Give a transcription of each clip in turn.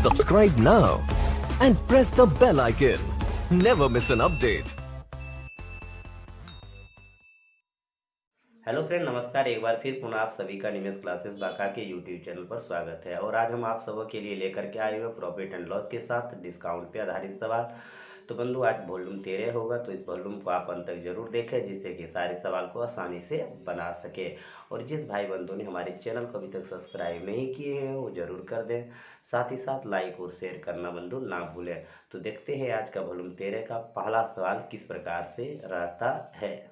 Subscribe now and press the bell icon. Never miss an update. Hello friend, नमस्कार। एक बार फिर पुनः आप सभी का निमेश क्लासेस बांका के यूट्यूब चैनल पर स्वागत है। और आज हम आप सबों के लिए लेकर के आए हुए प्रॉफिट एंड लॉस के साथ डिस्काउंट पे आधारित सवाल। तो बंधु, आज वॉल्यूम 13 होगा, तो इस वॉल्यूम को आप अंत तक जरूर देखें, जिससे कि सारे सवाल को आसानी से बना सके। और जिस भाई बंधु ने हमारे चैनल को अभी तक सब्सक्राइब नहीं किए हैं वो जरूर कर दें, साथ ही साथ लाइक और शेयर करना बंधु ना भूलें। तो देखते हैं आज का वॉल्यूम 13 का पहला सवाल किस प्रकार से रहता है।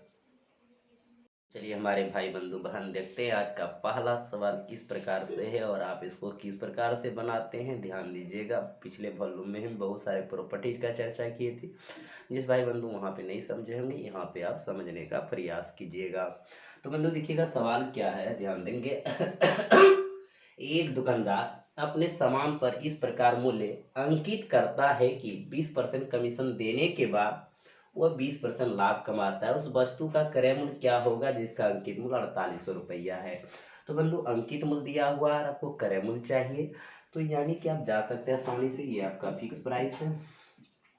चलिए हमारे भाई बंधु बहन, देखते हैं आज का पहला सवाल किस प्रकार से है और आप इसको किस प्रकार से बनाते हैं। ध्यान दीजिएगा, पिछले वॉल्यूम में हम बहुत सारे प्रॉपर्टीज का चर्चा किए थे। जिस भाई बंधु वहाँ पे नहीं समझे होंगे, यहाँ पे आप समझने का प्रयास कीजिएगा। तो बंधु देखिएगा सवाल क्या है, ध्यान देंगे। एक दुकानदार अपने सामान पर इस प्रकार मूल्य अंकित करता है कि 20% कमीशन देने के बाद वह 20% लाभ कमाता है। उस वस्तु का क्रय मूल्य क्या होगा जिसका अंकित मूल्य 4800 रुपया है। तो बंधु अंकित मूल्य दिया हुआ है, आपको क्रय मूल्य चाहिए, तो यानी कि आप जा सकते हैं आसानी से। ये आपका फिक्स प्राइस है,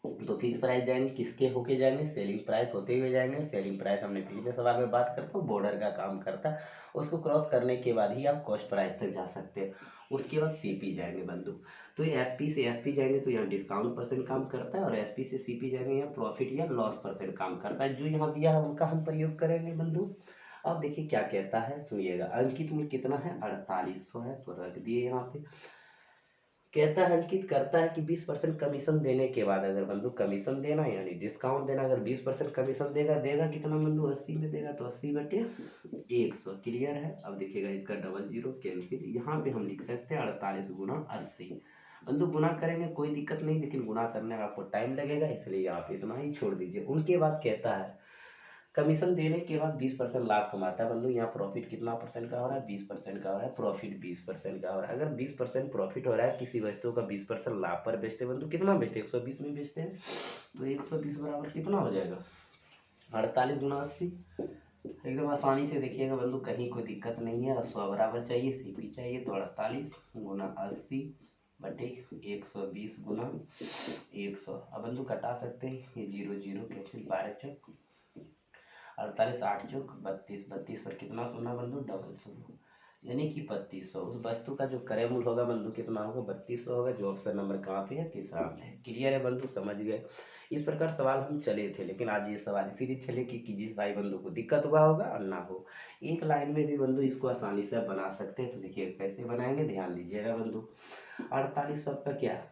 तो फिक्स प्राइस जाएंगे किसके होके जाएंगे, सेलिंग प्राइस होते हुए जाएंगे। सेलिंग प्राइस हमने पिछले सवाल में बात करते हैं बॉर्डर का काम करता है, उसको क्रॉस करने के बाद ही आप कॉस्ट प्राइस तक जा सकते हैं। उसके बाद सीपी जाएंगे बंधु, तो ये एसपी से एसपी जाएंगे तो यहाँ डिस्काउंट परसेंट काम करता है, और एसपी से सीपी जाएंगे यहाँ प्रॉफिट या लॉस परसेंट काम करता है। जो यहाँ दिया है उनका हम प्रयोग करेंगे बंधु। अब देखिए क्या कहता है, सुनिएगा। अंकित मूल्य कितना है, 4800 है, तो रख दिए यहाँ पे। कहता है अंकित करता है कि 20% कमीशन देने के बाद, अगर बंधु कमीशन देना यानी डिस्काउंट देना, अगर 20% कमीशन देगा कितना बंधु, 80 में देगा, तो 80/100 क्लियर है। अब देखिएगा इसका डबल जीरो कैंसिल, यहाँ पे हम लिख सकते हैं 48 गुना 80। बंधु गुना करेंगे कोई दिक्कत नहीं, लेकिन गुना करने में आपको टाइम लगेगा, इसलिए आप इतना ही छोड़ दीजिए। उनके बाद कहता है कमीशन देने के बाद 20% लाभ कमाता है। बंधु यहाँ प्रॉफिट कितना परसेंट का हो रहा है, 20% का हो रहा है, प्रॉफिट 20% का हो रहा है। अगर 20% प्रॉफिट हो रहा है किसी वस्तु का 20% लाभ पर बेचते बंधु, कितना बेचते हैं, 120 में बेचते हैं, तो 120 बराबर कितना हो जाएगा, 48 गुना 80। एकदम आसानी से देखिएगा बंधु, कहीं कोई दिक्कत नहीं है। 100 बराबर चाहिए, सीपी चाहिए, तो 48 गुना 80 बटे 120 गुना 100। अब बंधु कटा सकते हैं, ये जीरो जीरो कैंसिल, 12 चौक 48, 8 चौक 32, 32 पर कितना शून्य बंधु, डबल शून्य, यानी कि 3200। उस वस्तु का जो क्रय मूल्य होगा बंधु कितना होगा, 3200 होगा, जो ऑप्शन नंबर कहाँ पे है, तीसरा में है। क्लियर है बंधु, समझ गए। इस प्रकार सवाल हम चले थे, लेकिन आज ये सवाल इसीलिए चले कि जिस भाई बंधु को दिक्कत हुआ होगा और ना हो, एक लाइन में भी बंधु इसको आसानी से बना सकते हैं। तो देखिए कैसे बनाएंगे, ध्यान दीजिएगा बंधु। 4800 का क्या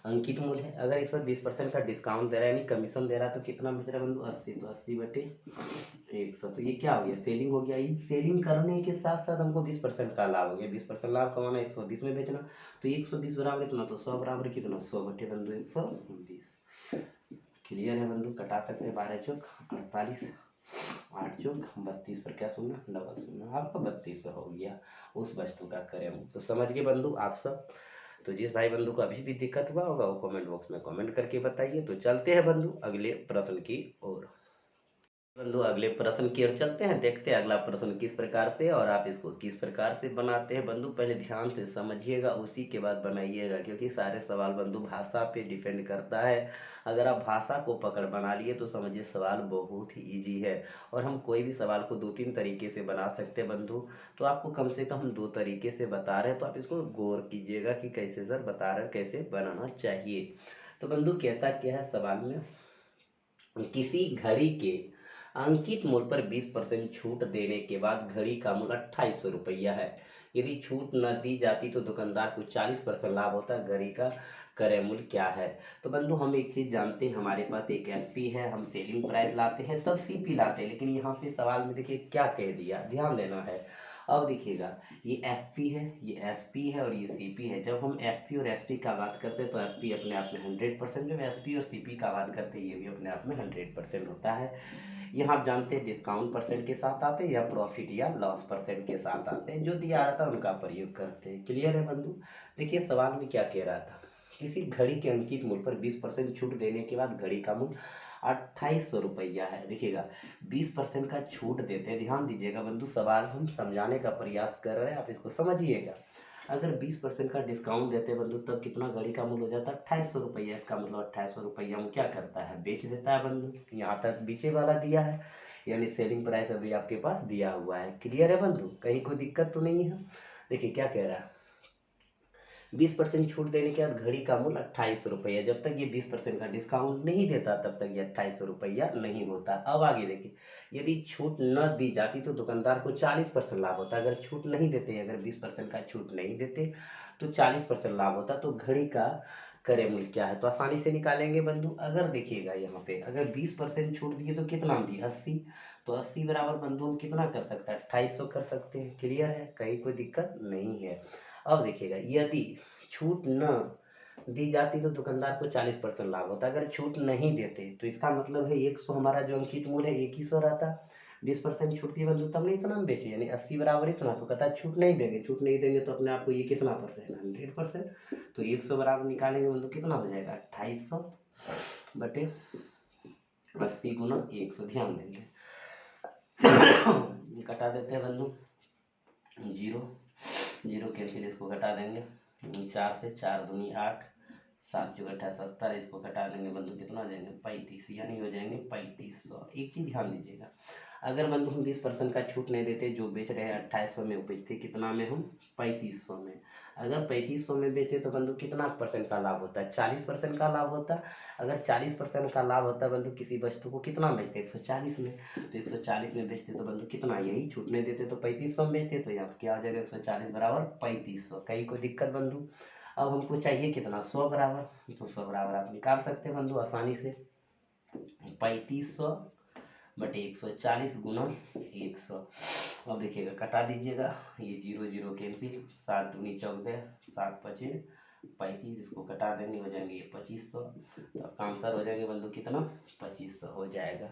अंकित मूल्य है, अगर इस पर 20% का डिस्काउंट दे रहा है यानी कमीशन दे रहा है, तो कितना बच रहा है बंधु, 80, तो 80/100। तो ये क्या हो गया, सेलिंग हो गया। ये सेलिंग करने के साथ साथ हमको 20% का लाभ हो गया। 20% लाभ कमाना, 120 में बेचना, तो 120 बराबर कितना, तो 100 बराबर कितना, 100/बंधु 120। क्लियर है बंधु, कटा सकते हैं। 12 चौक 48, 8 चौक 32 पर क्या शून्य, डबल शून्य, आपका 3200 हो गया उस वस्तु का क्रय मूल्य। तो समझ गए बंधु आप सब। तो जिस भाई बंधु को अभी भी दिक्कत हुआ होगा वो कमेंट बॉक्स में कमेंट करके बताइए। तो चलते हैं बंधु अगले प्रश्न की ओर। बंधु अगले प्रश्न की ओर चलते हैं, देखते हैं अगला प्रश्न किस प्रकार से और आप इसको किस प्रकार से बनाते हैं। बंधु पहले ध्यान से समझिएगा, उसी के बाद बनाइएगा, क्योंकि सारे सवाल बंधु भाषा पे डिपेंड करता है। अगर आप भाषा को पकड़ बना लिए तो समझिए सवाल बहुत ही ईजी है। और हम कोई भी सवाल को 2-3 तरीके से बना सकते हैं बंधु, तो आपको कम से कम हम 2 तरीके से बता रहे हैं, तो आप इसको गौर कीजिएगा कि कैसे सर बता रहे हैं, कैसे बनाना चाहिए। तो बंधु कहता क्या है सवाल में, किसी घड़ी के अंकित मूल्य पर 20% छूट देने के बाद घड़ी का मूल्य 2800 रुपया है। यदि छूट न दी जाती तो दुकानदार को 40% लाभ होता। घड़ी का क्रय मूल्य क्या है। तो बंधु हम एक चीज जानते हैं, हमारे पास एक एफपी है, हम सेलिंग प्राइस लाते हैं तब सीपी लाते हैं, लेकिन यहाँ पे सवाल में देखिए क्या कह दिया, ध्यान देना है। अब देखिएगा ये एफपी है, ये एसपी है और ये सीपी है। जब हम एफपी और एसपी का बात करते हैं तो एफपी अपने आप में 100%, जब एसपी और सीपी का बात करते हैं ये भी अपने आप में 100% होता है। यहाँ आप जानते हैं डिस्काउंट परसेंट के साथ आते हैं या प्रॉफिट या लॉस परसेंट के साथ आते हैं, जो दिया रहा था उनका प्रयोग करते हैं। क्लियर है बंधु। देखिए सवाल में क्या कह रहा था, किसी घड़ी के अंकित मूल्य पर 20% छूट देने के बाद घड़ी का मूल्य 2800 रुपया है। देखिएगा 20% का छूट देते हैं, ध्यान दीजिएगा बंधु, सवाल हम समझाने का प्रयास कर रहे हैं, आप इसको समझिएगा। अगर 20% का डिस्काउंट देते बंधु तब कितना घड़ी का मूल्य हो जाता है 2800 रुपया। इसका मतलब 2800 रुपया में क्या करता है, बेच देता है बंधु। यहाँ तक बीचे वाला दिया है, यानी सेलिंग प्राइस अभी आपके पास दिया हुआ है। क्लियर है बंधु, कहीं कोई दिक्कत तो नहीं है। देखिए क्या कह रहा है, 20% छूट देने के बाद घड़ी का मूल्य 2800 रुपया। जब तक ये 20% का डिस्काउंट नहीं देता तब तक ये 2800 रुपया नहीं होता। अब आगे देखिए, यदि छूट न दी जाती तो दुकानदार को 40% लाभ होता। अगर छूट नहीं देते, अगर 20% का छूट नहीं देते तो 40% लाभ होता। तो घड़ी का क्रय मूल्य क्या है, तो आसानी से निकालेंगे बंधु। अगर देखिएगा यहाँ पे, अगर 20% छूट दिए तो कितना हम दिए 80, तो 80 बराबर बंधु हम कितना कर सकते हैं 2800 कर सकते हैं। क्लियर है, कहीं कोई दिक्कत नहीं है। अब देखिएगा, यदि छूट न दी जाती तो दुकानदार को 40% लाभ होता। अगर छूट नहीं देते तो इसका मतलब है 100 हमारा जो अंकित मूल्य है 2100 रहता। 20% छूट दी बंधु तब नहीं इतना हम बेचे, यानी 80 बराबर इतना। तो कहता है छूट नहीं देंगे, छूट नहीं देंगे तो अपने आप को ये कितना परसेंट 100%। तो 100 बराबर निकालेंगे बंधु कितना हो जाएगा 2800 बटे 80 गुना 100। ध्यान देंगे कटा देते हैं बंधु, जीरो जीरो कैंसिल, इसको घटा देंगे 4 से, 4 दूनी 8, 7 चौगठा 70, इसको घटा देंगे बंधु कितना हो जाएंगे 35, यानी हो जाएंगे 3500। एक चीज़ ध्यान दीजिएगा, अगर बंधु हम 20% का छूट नहीं देते, जो बेच रहे हैं 2800 में, वो बेचते कितना में हम 3500 में। अगर 3500 में बेचते तो बंधु कितना % का लाभ होता है 40% का लाभ होता। अगर 40% का लाभ होता बंधु, किसी वस्तु को कितना बेचते 140 में, तो 140 में बेचते तो बंधु कितना, यही छूट नहीं देते तो 3500 में बेचते। तो यहाँ क्या हो जाएगा 140 बराबर 3500। कहीं कोई दिक्कत बंधु। अब हमको चाहिए कितना 100 बराबर, तो 100 बराबर आप निकाल सकते हैं बंधु आसानी से। 3500 बटे 140 गुना 100। अब देखिएगा कटा दीजिएगा, ये जीरो जीरो कैंसिल, 7 दूनी 14, 7 पचे 35, इसको कटा देंगे हो जाएंगे ये 2500। तो आपका आंसर हो जाएंगे बंधु कितना 2500 हो जाएगा।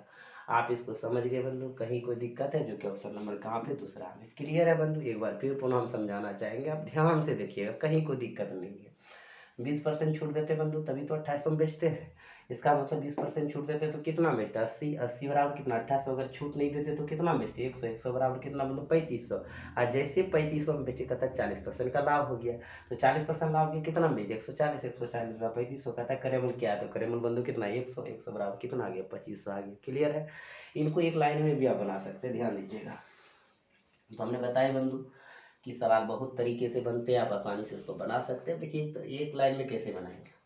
आप इसको समझ गए बंधु, कहीं कोई दिक्कत है, जो कि ऑप्शन नंबर कहाँ पे दूसरा में। क्लियर है बंधु, एक बार फिर पुनः हम समझाना चाहेंगे, आप ध्यान से देखिएगा, कहीं कोई दिक्कत नहीं है। 20% छूट देते बंधु तभी तो 2800 में बेचते हैं। इसका मतलब 20% छूट देते तो कितना बेचते 80, 80 बराबर कितना 2800। अगर छूट नहीं देते तो कितना बेचते 100, 100 बराबर कितना मतलब 3500। और जैसे 3500 में बेचे कहता 40% का लाभ हो गया। तो 40% लाभ के कितना बेचे 140, 140 बराबर 3500। कहता है क्रय मूल्य क्या है, तो क्रय मूल्य बंधु कितना 100, 100 बराबर कितना आ गया 2500 आ गया। क्लियर है, इनको एक लाइन में भी आप बना सकते हैं, ध्यान दीजिएगा। तो हमने बताया बंधु कि सवाल बहुत तरीके से बनते हैं, आप आसानी से इसको बना सकते हैं। देखिए तो एक लाइन में कैसे बनाएंगे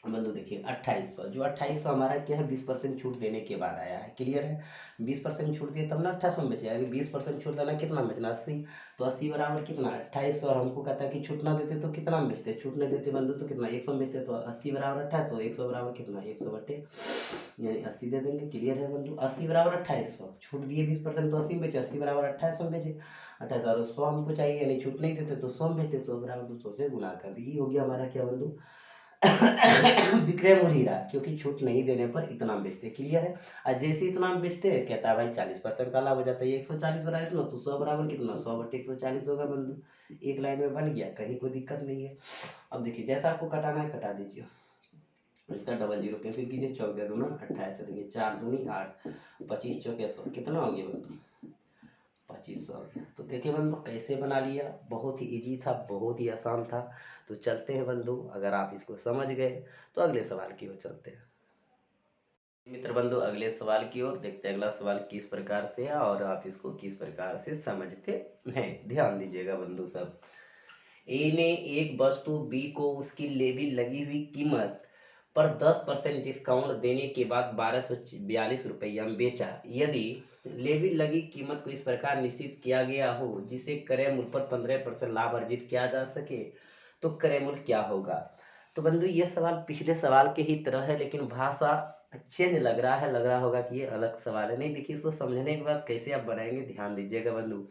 बंधु, देखिए 2800, जो 2800 हमारा क्या है 20% छूट देने के बाद आया है। क्लियर है, 20% छूट दिए तब ना 2800 में बेचेगा। अगर 20% छूट देना कितना बेचना 80, तो 80 बराबर कितना 2800। और हमको कहता है कि छूट ना देते तो कितना में बेचते, छूट नहीं देते बंधु तो कितना 100 में बेचते। तो 80 बराबर 2800, 100 बराबर कितना 100 बटे यानी 80 दे देंगे। क्लियर है बंधु, 80 बराबर 2800, छूट दिए 20% तो 80 में बेचे, 80 बराबर 2800 में बेचे 2800। और 100 हमको चाहिए, यानी छूट नहीं देते तो 100 में बेचते, 100 बराबर 200 से गुना कर दी। हो गया हमारा क्या बंधु विक्रय मूल्य हीरा, क्योंकि छूट नहीं देने पर इतना में बेचते। क्लियर है, और जैसे इतना में बेचते हैं कहता है भाई 40% का लाभ हो जाता है। 140 बराबर इतना, तो 100 बराबर कितना 100 बटे 140 होगा बंधु। एक लाइन में बन गया, कहीं कोई दिक्कत नहीं है। अब देखिए जैसा आपको कटाना है कटा दीजिए, इसका डबल जीरो कैंसिल कीजिए, 14 दूना 28 से देंगे 4 दूनी 8, 25 चौके 100, कितना हो गया बंधु 2500 हो गया। तो देखिए बंधु कैसे बना लिया, बहुत ही इजी था, बहुत ही आसान था। तो चलते हैं बंधु, अगर आप इसको समझ गए तो अगले सवाल की ओर चलते हैं। मित्र बंधु अगले सवाल की ओर देखते हैं, अगला सवाल किस प्रकार से है और आप इसको किस प्रकार से समझते हैं। ध्यान दीजिएगा बंधु सब। ए ने एक वस्तु बी को उसकी लेवी लगी हुई कीमत पर 10% डिस्काउंट देने के बाद 1242 रुपया में बेचा। यदि लेवी लगी कीमत को इस प्रकार निश्चित किया गया हो जिसे क्रय मूल्य पर 15% लाभ अर्जित किया जा सके, तो क्रय मूल्य क्या होगा। तो बंधु ये सवाल पिछले सवाल के ही तरह है, लेकिन भाषा चेंज लग रहा है, लग रहा होगा कि ये अलग सवाल है। नहीं देखिए, इसको समझने के बाद कैसे आप बनाएंगे ध्यान दीजिएगा बंधु।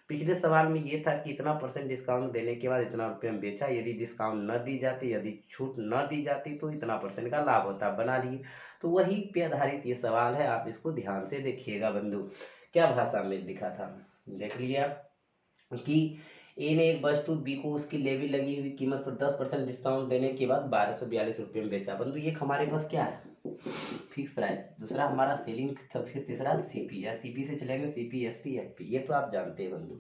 पिछले सवाल में ये था कि इतना % डिस्काउंट देने के बाद इतना रुपये में बेचा, यदि डिस्काउंट न दी जाती, यदि छूट न दी जाती तो इतना % का लाभ होता। बना लिए, तो वही पे आधारित ये सवाल है, आप इसको ध्यान से देखिएगा बंधु। क्या भाषा में लिखा था देख लिया कि ए ने एक वस्तु बी को उसकी लेवी लगी हुई कीमत पर 10% डिस्काउंट देने के बाद 1242 रुपये में बेचा। बंधु एक हमारे पास क्या है फिक्स प्राइस, दूसरा हमारा सेलिंग था, फिर तीसरा सीपी या सीपी से चलेंगे सीपी एसपी एफपी, ये तो आप जानते हैं बंधु।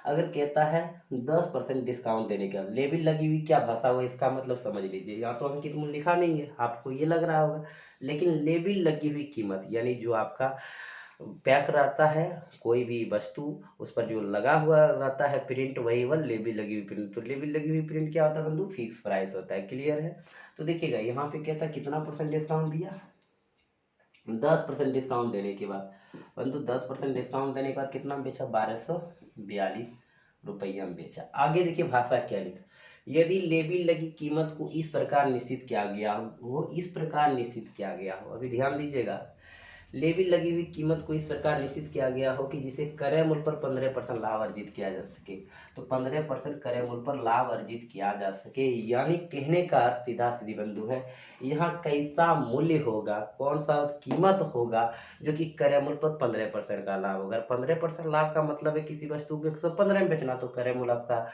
अगर कहता है 10% डिस्काउंट देने का, लेबल लगी हुई क्या भाषा हो इसका मतलब समझ लीजिए। यहाँ तो अंकित मूल्य लिखा नहीं है, आपको ये लग रहा होगा, लेकिन लेबल लगी हुई कीमत यानी जो आपका पैक रहता है कोई भी वस्तु, उस पर जो लगा हुआ रहता है प्रिंट, वही वह लेबल लगी हुई प्रिंट। तो लेबल लगी हुई प्रिंट क्या होता है बंधु, फिक्स प्राइस होता है। क्लियर है। तो देखिएगा यहाँ पे क्या था, कितना परसेंट डिस्काउंट दिया, 10% डिस्काउंट देने के बाद बंधु 10% डिस्काउंट देने के बाद कितना बेचा, 1242 रुपया में बेचा। आगे देखिए भाषा क्या लिखा, यदि लेबल लगी कीमत को इस प्रकार निश्चित किया गया हो, इस प्रकार निश्चित किया गया हो, अभी ध्यान दीजिएगा, लेबल लगी हुई कीमत को इस प्रकार निश्चित किया गया हो कि जिसे क्रय मूल्य पर 15% लाभ अर्जित किया जा सके। तो 15% क्रय मूल्य पर लाभ अर्जित किया जा सके, यानी कहने का अर्थ सीधा सीधी बंधु है, यहाँ कैसा मूल्य होगा, कौन सा कीमत होगा जो कि क्रय मूल्य पर 15% का लाभ होगा। 15% लाभ का मतलब है किसी वस्तु को 115 में बेचना, तो क्रय मूल्य आपका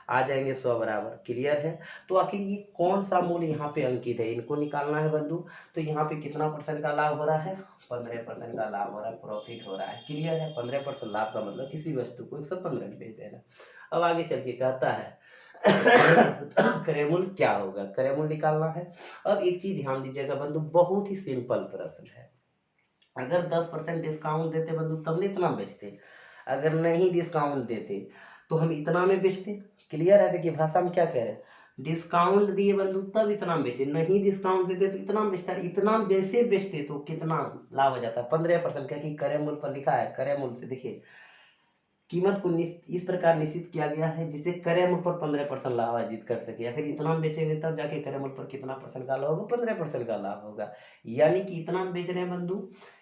आ जाएंगे 100 बराबर। क्लियर है। तो आखिर ये कौन सा मूल्य यहाँ पे अंकित है, इनको निकालना है बंधु। तो यहाँ पे कितना परसेंट का लाभ हो रहा है, 15% का लाभ हो रहा है, प्रॉफिट हो रहा है। क्लियर है। 15% लाभ का मतलब किसी वस्तु को 115 में बेच देना। अब आगे चल के कहता है क्रय मूल्य क्या होगा, क्रय मूल्य निकालना है। अब एक चीज ध्यान दीजिएगा बंधु, बहुत ही सिंपल प्रश्न है। अगर 10% डिस्काउंट देते बंधु तब नहीं इतना बेचते, अगर नहीं डिस्काउंट देते तो हम इतना में बेचते। क्लियर है। देखिए भाषा में क्या कह रहे हैं, डिस्काउंट दिए बंधु तब इतना में बेचे, नहीं डिस्काउंट देते तो इतना में बेचता है। इतना में जैसे बेचते तो कितना लाभ हो जाता है, 15%, क्या कि क्रय मूल्य पर लिखा है। क्रय मूल्य से देखिए कीमत को इस प्रकार निश्चित किया गया है जिससे क्रय मूल्य पर 15% लाभ अर्जित कर सके। फिर इतना में बेचेंगे तब जाके क्रय मूल्य पर कितना परसेंट का लाभ होगा, 15% का लाभ होगा। यानी कि इतना में बेच रहे हैं बंधु,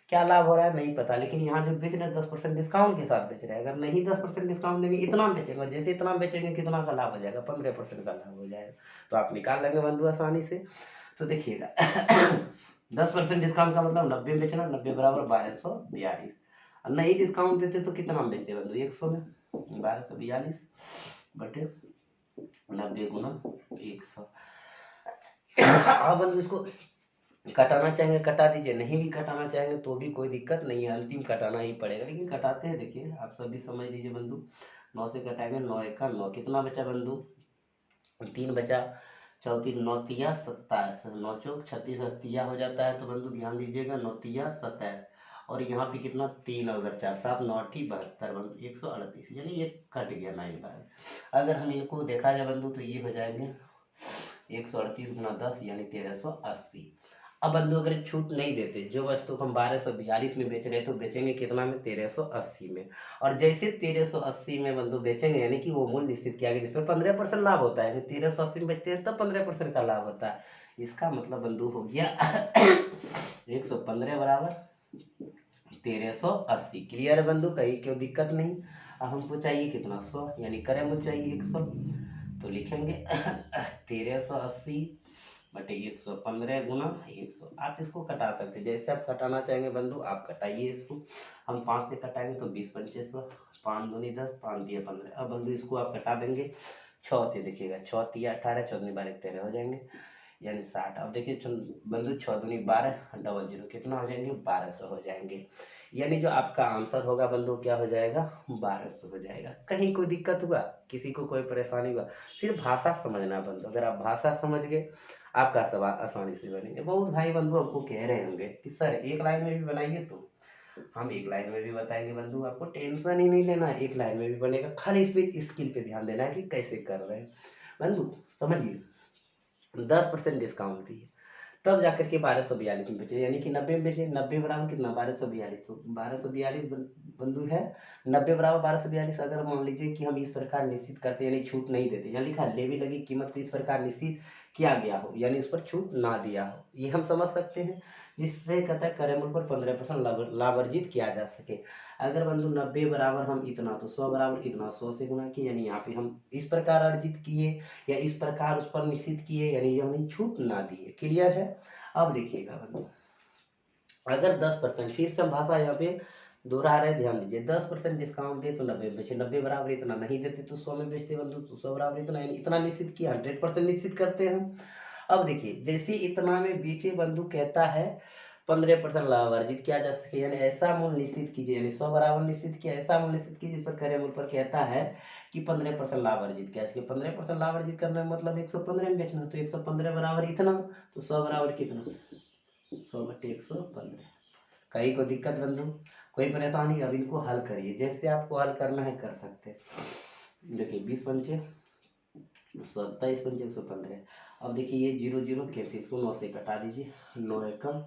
क्या लाभ हो रहा है नहीं पता, लेकिन यहाँ जो बेच रहे हैं 10% डिस्काउंट के साथ बेच रहे हैं। अगर नहीं 10% डिस्काउंट देंगे, इतना में बेचेंगे, जैसे इतना बेचेंगे कितना का लाभ हो जाएगा, 15% का लाभ हो जाएगा। तो आप निकाल लेंगे बंधु आसानी से। तो देखिएगा 10% डिस्काउंट का मतलब 90 में बेचना, 90 बराबर 1242। नहीं डिस्काउंट देते तो कितना में बेचते बंधु, 100 में, 1242 बटे 90 गुना 100। अब बंधु इसको कटाना चाहेंगे कटा दीजिए, नहीं भी कटाना चाहेंगे तो भी कोई दिक्कत नहीं है, अंतिम कटाना ही पड़ेगा, लेकिन कटाते हैं। देखिए आप सभी समझ लीजिए बंधु, 9 से कटाएंगे, 9 एक का 9, कितना बचा बंधु, 3 बचा, 34 9 तिया 27, 9 चौक 36 तिया हो जाता है। तो बंधु ध्यान दीजिएगा, 9 तिया 27, और यहाँ पे कितना 3 और 4 7 9 8 72 बंधु 138, यानी ये कट गया 9 बार। अगर हम इनको देखा जाए बंधु तो ये हो जाएंगे 138 गुना 10 यानी 1380। अब बंधु अगर छूट नहीं देते, जो वस्तु को हम 1242 में बेच रहे हैं तो बेचेंगे कितना में, 1380 में। और जैसे 1380 में बंधु बेचेंगे, यानी कि वो मूल्य निश्चित किया गया जिसमें 15% लाभ होता है, यानी 1380 में बेचते हैं तब 15% का लाभ होता है। इसका मतलब बंधु हो गया 115 बराबर 1380। क्लियर है बंधु, कहीं क्यों दिक्कत नहीं। अब हमको चाहिए कितना, 100, यानी क्रय मूल्य चाहिए 100। तो लिखेंगे 1380 बटे 115 गुना 100। आप इसको कटा सकते हैं, जैसे आप कटाना चाहेंगे बंधु आप कटाइए इसको। हम 5 से कटाएंगे तो 20 पंचे 100, 5 दूनी 10, 5 दिया 15। अब बंधु इसको आप कटा देंगे 6 से, देखिएगा 6 तिया 18, 14 12 13 हो जाएंगे, यानी 60। अब देखिए बंधु 6 दूनी 12, डबल जीरो कितना हो जाएंगे, 1200 हो जाएंगे। यानी जो आपका आंसर होगा बंधु क्या हो जाएगा, 1200 हो जाएगा। कहीं कोई दिक्कत हुआ, किसी को कोई परेशानी हुआ, सिर्फ भाषा समझना बंधु। अगर आप भाषा समझ गए आपका सवाल आसानी से बनेंगे। बहुत भाई बंधु हमको कह रहे होंगे कि सर एक लाइन में भी बनाइए, तो हम एक लाइन में भी बताएंगे बंधु, आपको टेंशन ही नहीं लेना, एक लाइन में भी बनेगा। खाली इस पे स्किल पे ध्यान देना है कि कैसे कर रहे हैं बंधु। समझिए 10% डिस्काउंट दिए तब जाकर के 1242 में बेचे, यानी कि 90 में बेचे। 90 बराबर कितना, 1242। तो 1242 बंधु है, 90 बराबर 1242। अगर मान लीजिए कि हम इस प्रकार निश्चित करते यानी छूट नहीं देते, यहाँ लिखा लेवी लगी कीमत को इस प्रकार निश्चित किया गया हो, यानी उस पर छूट ना दिया हो, ये हम समझ सकते हैं। जिसपे कहता है क्रय मूल्य पर 15% लाभ अर्जित किया जा सके। अगर बंधु 90 बराबर हम इतना, तो 100 बराबर कितना, 100 से गुना किए, यानी यहाँ पे हम इस प्रकार अर्जित किए या इस प्रकार उस पर निश्चित किए, यानी हमने छूट ना दिए। क्लियर है। अब देखिएगा बंधु, अगर 10%, फिर से हम भाषा यहाँ पे दोहरा रहे, ध्यान दीजिए, 10% डिस्काउंट दे तो 90 में बेचे, 90 बराबर इतना, नहीं देते तो 100 में बेचते बंधु, तो 100 बराबर इतना, यानी इतना निश्चित किया, 100% निश्चित करते हैं हम। अब देखिए जैसे इतना में बेचे बंधु कहता है 15% लाभ अर्जित किया जा सके, यानी ऐसा मूल्य निश्चित कीजिए, यानी 100 बराबर निश्चित किया, ऐसा मूल्य निश्चित कीजिए जिस पर क्रय मूल्य पर कहता है कि 15% लाभ अर्जित किया। इसके 15% लाभ अर्जित करने का मतलब 115 में बेचना, तो 115 बराबर इतना, तो 100 बराबर कितना, 100/115। कहीं को दिक्कत बंधु, कोई परेशानी? अब इनको हल करिए, जैसे आपको हल करना है कर सकते हैं। देखिए 20 पंचे 127 पंचे 115। अब देखिए ये 0 0 कैसे, इसको 9 से कटा दीजिए, 9 एकम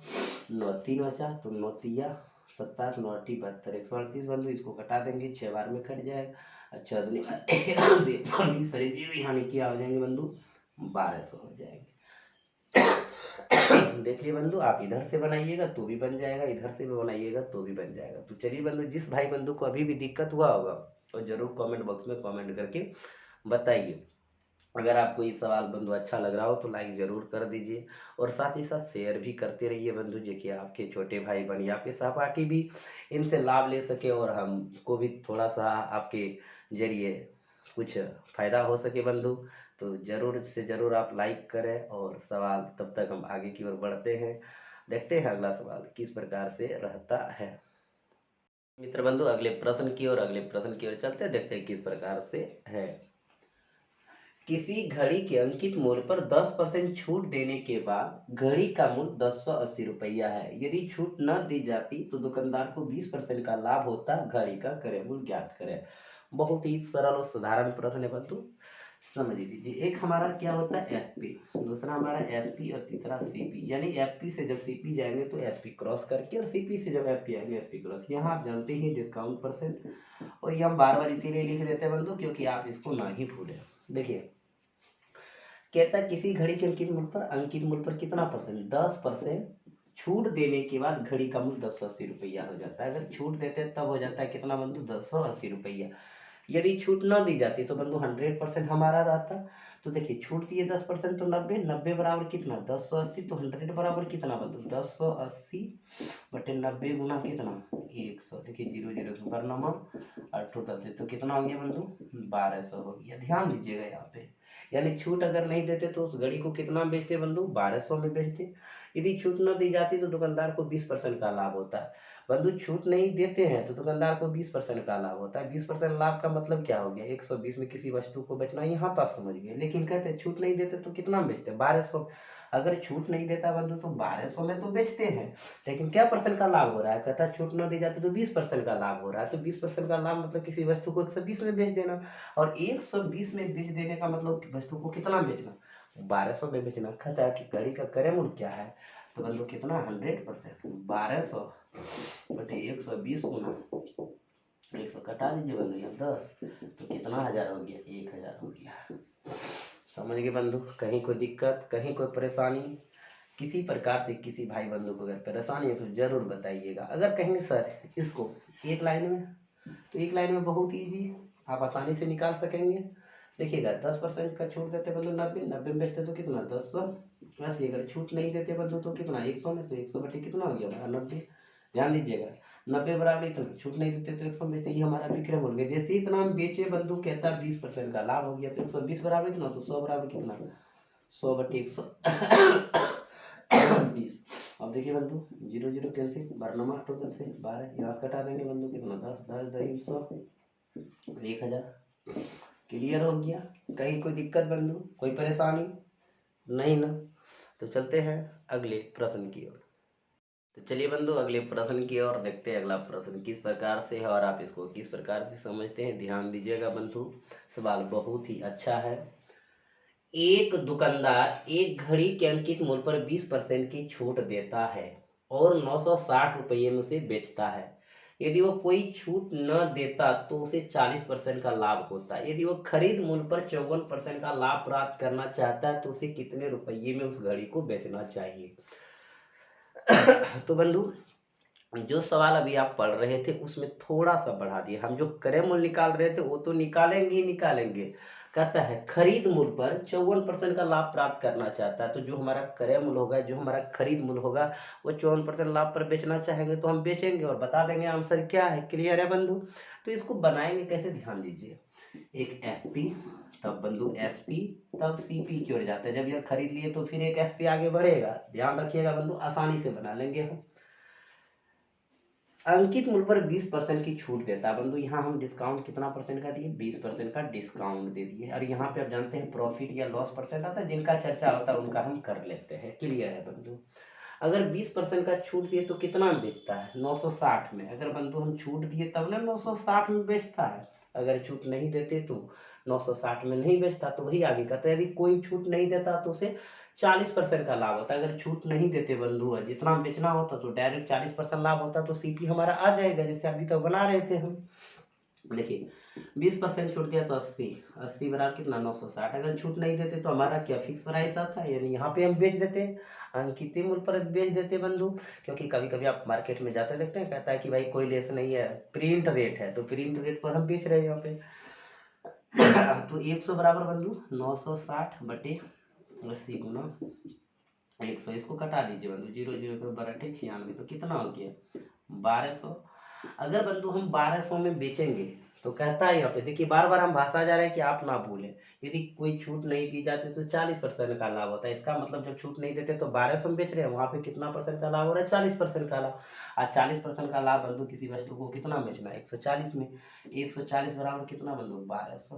9 3 बचा, तो 9 तिया 27, 9 8 72, 138 बंधु। इसको कटा देंगे, 6 बार में कट जाएगा। अच्छा दूनी 120 शरीर भी हानि किया हो जाएंगे बंधु, 1200 हो जाएंगे। देखिए बंधु, आप इधर से बनाइएगा तो भी बन जाएगा, इधर से भी बनाइएगा तो भी बन जाएगा। तो चलिए बंधु, जिस भाई बंधु को अभी भी दिक्कत हुआ होगा तो जरूर कमेंट बॉक्स में कमेंट करके बताइए। अगर आपको ये सवाल बंधु अच्छा लग रहा हो तो लाइक ज़रूर कर दीजिए, और साथ ही साथ शेयर भी करते रहिए बंधु, जो कि आपके छोटे भाई बहन या आपके सहपाठी भी इनसे लाभ ले सके, और हमको भी थोड़ा सा आपके जरिए कुछ फ़ायदा हो सके बंधु। तो ज़रूर से ज़रूर आप लाइक करें, और सवाल तब तक हम आगे की ओर बढ़ते हैं। देखते हैं अगला सवाल किस प्रकार से रहता है। मित्र बंधु, अगले प्रश्न की ओर चलते हैं, देखते हैं किस प्रकार से है। किसी घड़ी के अंकित मूल्य पर 10% छूट देने के बाद घड़ी का मूल्य 1080 रुपया है। यदि छूट न दी जाती तो दुकानदार को 20% का लाभ होता। घड़ी का क्रय मूल्य ज्ञात करें। बहुत ही सरल और साधारण प्रश्न है बंधु, समझ लीजिए। एक हमारा क्या होता है एफपी, दूसरा हमारा एसपी, और तीसरा सीपी। यानी एफपी से जब सीपी जाएंगे तो एसपी क्रॉस करके, और सीपी से जब एफपी आएंगे एसपी क्रॉस। यहाँ आप जानते ही डिस्काउंट परसेंट, और ये हम बार बार इसीलिए लिख देते हैं बंधु क्योंकि आप इसको ना ही भूलें। देखिए कहता है किसी घड़ी के अंकित मूल्य पर कितना परसेंट, 10% छूट देने के बाद घड़ी का मूल्य 1080 रुपया हो जाता है। अगर छूट देते हैं तब हो जाता है कितना बंधु, 1080 रुपया। यदि छूट न दी जाती तो बंधु 100% हमारा रहता। तो देखिए छूट दिए 10% तो 90, 90 बराबर कितना, 1080, तो 100 बराबर कितना बंधु, 1080/90 गुना कितना, 100। देखिए 0 0 पर नंबर और टोटल से तो कितना हो गया बंधु, 1200 हो गया। ध्यान दीजिएगा यहाँ पे, यानी छूट अगर नहीं देते तो उस घड़ी को कितना बेचते बंधु, 1200 में बेचते। यदि छूट न दी जाती तो दुकानदार को 20% का लाभ होता है। बंधु छूट नहीं देते हैं तो दुकानदार को 20% का लाभ होता है। 20% लाभ का मतलब क्या हो गया, 120 में किसी वस्तु को बेचना, यहाँ तो आप समझ गए। लेकिन कहते हैं छूट नहीं देते तो कितना में बेचते, 1200। अगर छूट नहीं देता बंधु तो 1200 में तो बेचते हैं, लेकिन क्या परसेंट का लाभ हो रहा है, कहता है छूट न दी जाती तो 20% का लाभ हो रहा है। तो 20% का लाभ मतलब किसी वस्तु को 120 में बेच देना, और 120 में बेच देने का मतलब वस्तु को कितना बेचना, 1200 में बेचना। कहता है कि घड़ी का क्रय मूल्य क्या है, तो बंधु कितना, 100%, 1200/120 गुना 100 कटा दीजिए बंधु, यहाँ 10, तो कितना हजार हो गया, 1000 हो गया। समझ गए बंधु, कहीं कोई दिक्कत, कहीं कोई परेशानी, किसी प्रकार से किसी भाई बंधु को अगर परेशानी है तो जरूर बताइएगा। अगर कहेंगे सर इसको एक लाइन में, तो एक लाइन में बहुत ईजी, आप आसानी से निकाल सकेंगे। देखिएगा 10% का छूट देते बंधु 90 में बेचते तो कितना, 1080। अगर छूट नहीं देते बंधु तो कितना, 100 में, तो 100 कितना हो गया हमारा, 90। ध्यान दीजिएगा 90 बराबर इतना, छूट नहीं देते तो 100 बेचते, ये हमारा विक्रय मूल्य। जैसे इतना हम बेचे बंधु कहता है 20% का लाभ हो गया, तो 120 बराबर इतना, तो 100 बराबर कितना, 100/120। अब देखिए बंधु 0 0 कैंसिल, बरनमा टोटल से 12, यहाँ से कटा देंगे बंधु कितना, 10 10 10 100, 1000। क्लियर हो गया, कहीं कोई दिक्कत बंधु, कोई परेशानी नहीं ना? तो चलते हैं अगले प्रश्न की ओर। तो चलिए बंधु अगले प्रश्न की ओर देखते हैं, अगला प्रश्न किस प्रकार से है और आप इसको किस प्रकार से समझते हैं। ध्यान दीजिएगा बंधु, सवाल बहुत ही अच्छा है। एक दुकानदार एक घड़ी के अंकित मूल्य पर 20% की छूट देता है और 960 रुपये में उसे बेचता है। यदि वो कोई छूट न देता तो उसे 40% का लाभ होता है। यदि वो खरीद मूल्य पर 54% का लाभ प्राप्त करना चाहता है तो उसे कितने रुपये में उस घड़ी को बेचना चाहिए। तो बंधु जो सवाल अभी आप पढ़ रहे थे उसमें थोड़ा सा बढ़ा दिए, हम जो क्रय मूल्य निकाल रहे थे वो तो निकालेंगे ही निकालेंगे। कहता है खरीद मूल्य पर 54% का लाभ प्राप्त करना चाहता है, तो जो हमारा क्रय मूल्य होगा, जो हमारा खरीद मूल्य होगा, वो 54% लाभ पर बेचना चाहेंगे तो हम बेचेंगे और बता देंगे आंसर क्या है। क्लियर है बंधु? तो इसको बनाएंगे कैसे, ध्यान दीजिए। एक एफपी, तब बंधु एसपी, तब सीपी की ओर जाता है। जब यह खरीद लिए तो फिर एक एसपी आगे बढ़ेगा। ध्यान रखिएगा बंधु, आसानी से बना लेंगे हम। अंकित मूल्य पर 20% की छूट देता है बंधु। यहाँ हम डिस्काउंट कितना परसेंट का दिए, 20% का डिस्काउंट दे दिए। और यहाँ पे आप जानते हैं प्रॉफिट या लॉस परसेंट आता है, जिनका चर्चा होता है उनका हम कर लेते हैं। क्लियर है बंधु। अगर 20% का छूट दिए तो कितना में बेचता है, 960 में। अगर बंधु हम छूट दिए तब ना 960 में बेचता है, अगर छूट नहीं देते तो 960 में नहीं बेचता। तो वही आगे कहते हैं, यदि कोई छूट नहीं देता तो उसे 40% का लाभ होता है। अगर छूट नहीं देते बंधु और जितना बेचना होता तो डायरेक्ट 40% लाभ होता, तो सीपी हमारा आ जाएगा, जैसे अभी तक बना रहे थे हम। देखिए 20% छूट दिया तो 80 बराबर कितना, 960। अगर छूट नहीं देते तो हमारा क्या फिक्स प्राइस आता है, यानी यहाँ पे हम बेच देते हैं, अंकित मूल्य पर बेच देते बंधु। क्योंकि कभी कभी आप मार्केट में जाते देखते हैं, कहता है कि भाई कोई लेस नहीं है, प्रिंट रेट है, तो प्रिंट रेट पर हम बेच रहे हैं यहाँ पे। तो 100 बराबर बंधु 960 बटे 80 गुना 100, इसको कटा दीजिए बंधु, 0 0 बराबर 96, तो कितना हो गया 1200। अगर बंधु हम 1200 में बेचेंगे तो कहता है यहाँ पे, देखिए बार बार हम भाषा जा रहे हैं कि आप ना भूलें, यदि कोई छूट नहीं दी जाती तो 40% का लाभ होता है। इसका मतलब जब छूट नहीं देते तो 1200 में बेच रहे हैं, वहाँ पे कितना परसेंट का लाभ हो रहा है, 40% का लाभ। आज 40% का लाभ बंधु किसी वस्तु को कितना बेचना है, 140 में। 140 बराबर कितना बंधु 1200।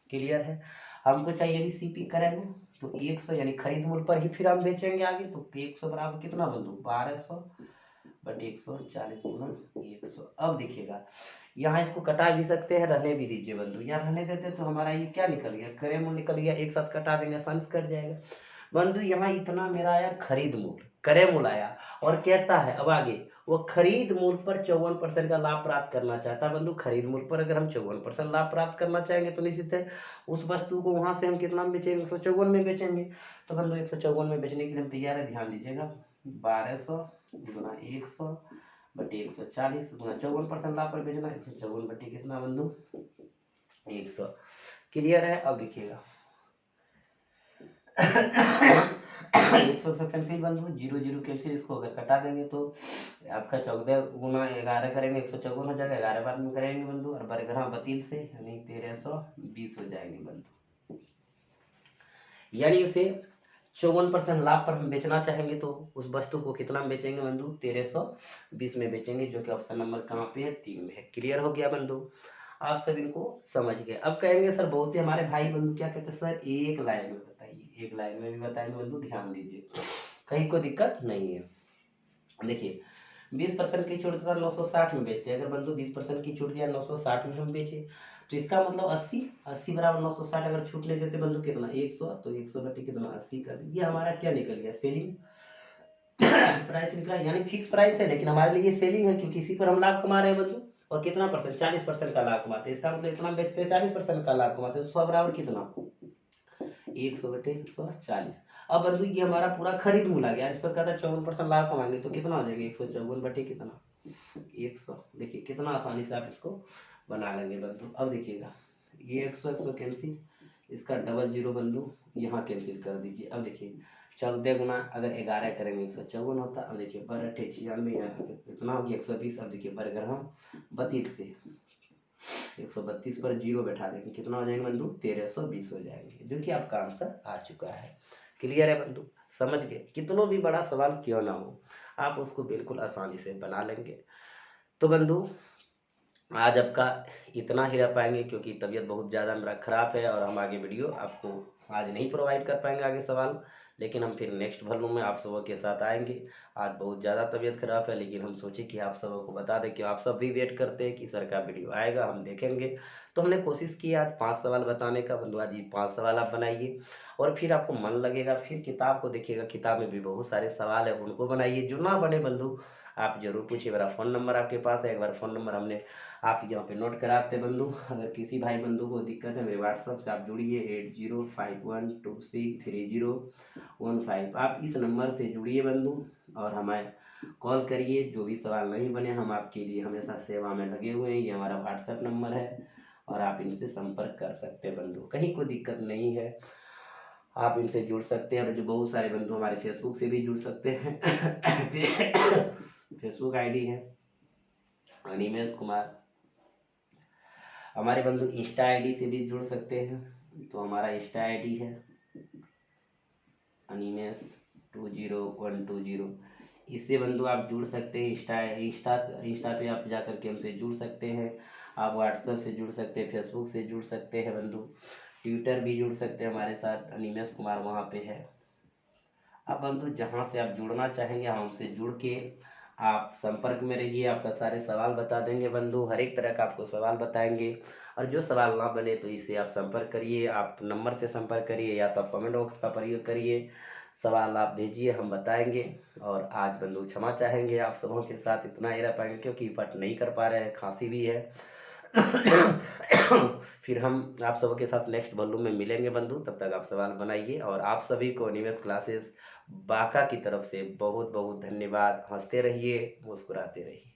क्लियर है। हमको चाहिए भी सीपी करेंगे तो 100 यानी खरीद मूल्य पर ही फिर हम बेचेंगे आगे, तो 100 बराबर कितना बंधु 1200 बटे 140 गुना 100। अब देखिएगा यहाँ इसको कटा भी सकते हैं, रहने भी दीजिए बंधु। यहाँ रहने देते तो हमारा ये क्या निकल गया, क्रय मूल्य निकल गया, एक साथ कटा देंगे, आसानी से कट जाएगा बंधु। यहाँ इतना मेरा आया खरीद मूल्य, क्रय मूल्य आया, और कहता है अब आगे वो खरीद मूल्य पर 54% का लाभ प्राप्त करना चाहता है बंधु। खरीद मूल्य पर अगर हम 54% लाभ प्राप्त करना चाहेंगे तो निश्चित है उस वस्तु को वहां से हम कितना में बेचेंगे, 154 में बेचेंगे। तो बंधु 154 में बेचने के लिए हम तैयार है, ध्यान दीजिएगा। 1200 गुना 100 बटे 140 गुना 54% लाभ पर बेचना, 154 बटे कितना बंधु 100। क्लियर है। अब देखिएगा 100 कैंसिल बंधु, 0 0 कैंसिल, इसको अगर कटा देंगे तो आपका 14 गुना 11 करेंगे 154 हो जाएगा, 11 बार में करेंगे बंधु, और बरगरा 32 से यानी 1320 हो जाएंगे बंधु। यानी उसे 54% लाभ पर हम बेचना चाहेंगे तो उस वस्तु को कितना में बेचेंगे बंधु 1320 में बेचेंगे, जो कि ऑप्शन नंबर कहाँ पे है 3 में है। क्लियर हो गया बंधु, आप सब इनको समझ गए। अब कहेंगे सर बहुत ही हमारे भाई बंधु क्या कहते हैं सर, एक लाइन में बताइए, एक लाइन में भी बताएंगे बंधु, ध्यान दीजिए, कहीं कोई दिक्कत नहीं है। देखिए 20% की छूट था 960 में बेचते हैं, अगर बंधु 20% की छूट दिया 960 में हम बेचे, तो इसका मतलब 80 बराबर 960, अगर छूट नहीं देते बंधु कितना 100, तो 100 बटे कितना 80 कर दिया। ये हमारा क्या निकल गया, सेलिंग प्राइस निकला, यानी फिक्स प्राइस है लेकिन हमारे लिए सेलिंग है, क्योंकि इसी पर हम लाभ कमा रहे हैं बंधु। और कितना परसेंट, 40% का लाभ कमाते हैं, इसका मतलब इतना बेचते हैं 40% का लाभ कमाते हैं, 100 बराबर कितना 100 बटे 140। अब बंधु ये हमारा पूरा खरीद मूल्य आ गया, इस पर कहता है 54% लाभ कमाएंगे, तो कितना हो जाएगा 154 बटे कितना 100। देखिए कितना आसानी से आप इसको बना लेंगे बंधु। अब देखिएगा ये 100 कैंसिल, इसका डबल 0 बंधु यहाँ कैंसिल कर दीजिए। अब देखिए 14 गुना अगर 11 करेंगे 154 होता। अब देखिए 12 96 कितना हो गया 120। अब देखिए बरगर हम 32 से 132 पर 0 बैठा देंगे, कितना हो जाएंगे बंधु 1320 हो जाएंगे, जो कि आपका आंसर आ चुका है। क्लियर है बंधु, समझ गए। कितना भी बड़ा सवाल क्यों ना हो आप उसको बिल्कुल आसानी से बना लेंगे। तो बंधु आज आपका इतना ही रह पाएंगे, क्योंकि तबीयत बहुत ज़्यादा मेरा ख़राब है और हम आगे वीडियो आपको आज नहीं प्रोवाइड कर पाएंगे आगे सवाल, लेकिन हम फिर नेक्स्ट वॉल्यूम में आप सबों के साथ आएंगे। आज बहुत ज़्यादा तबीयत ख़राब है, लेकिन हम सोचे कि आप सबों को बता दें कि आप सब भी वेट करते हैं कि सर का वीडियो आएगा, हम देखेंगे। तो हमने कोशिश की आज 5 सवाल बताने का बंधु। आज ये 5 सवाल आप बनाइए और फिर आपको मन लगेगा, फिर किताब को देखिएगा, किताब में भी बहुत सारे सवाल है, उनको बनाइए। जो ना बने बंधु आप जरूर पूछिए, मेरा फ़ोन नंबर आपके पास है, एक बार फ़ोन नंबर हमने आप यहाँ पे नोट कराते बंधु। अगर किसी भाई बंधु को दिक्कत है मेरे व्हाट्सअप से आप जुड़िए 8051263015। आप इस नंबर से जुड़िए बंधु और हमें कॉल करिए। जो भी सवाल नहीं बने हम आपके लिए हमेशा सेवा में लगे हुए हैं। ये हमारा व्हाट्सएप नंबर है और आप इनसे संपर्क कर सकते हैं बंधु, कहीं कोई दिक्कत नहीं है, आप इनसे जुड़ सकते हैं। और जो बहुत सारे बंधु हमारे फेसबुक से भी जुड़ सकते हैं फेसबुक आईडी है अनिमेश कुमार। हमारे बंधु इंस्टा आईडी से भी जुड़ सकते हैं, तो हमारा इंस्टा आईडी है अनिमेश 20120। इससे बंधु आप जुड़ सकते हैं। इंस्टा पे आप जा कर के हमसे जुड़ सकते हैं। आप व्हाट्सएप से जुड़ सकते हैं, फेसबुक से जुड़ सकते हैं बंधु, ट्विटर भी जुड़ सकते हैं हमारे साथ, निमेश कुमार वहाँ पे है। अब बंधु जहाँ से आप जुड़ना चाहेंगे हमसे जुड़ के आप संपर्क में रहिए, आपका सारे सवाल बता देंगे बंधु, हर एक तरह का आपको सवाल बताएंगे। और जो सवाल ना बने तो इससे आप संपर्क करिए, आप नंबर से संपर्क करिए या तो आप कमेंट बॉक्स का प्रयोग करिए, सवाल आप भेजिए, हम बताएंगे। और आज बंधु क्षमा चाहेंगे आप सबों के साथ, इतना ही रह पाएंगे क्योंकि पट नहीं कर पा रहे हैं, खांसी भी है। फिर हम आप सबके साथ नेक्स्ट वॉल्यूम में मिलेंगे बंधु, तब तक आप सवाल बनाइए। और आप सभी को निवेश क्लासेस बांका की तरफ से बहुत बहुत धन्यवाद। हंसते रहिए, मुस्कुराते रहिए।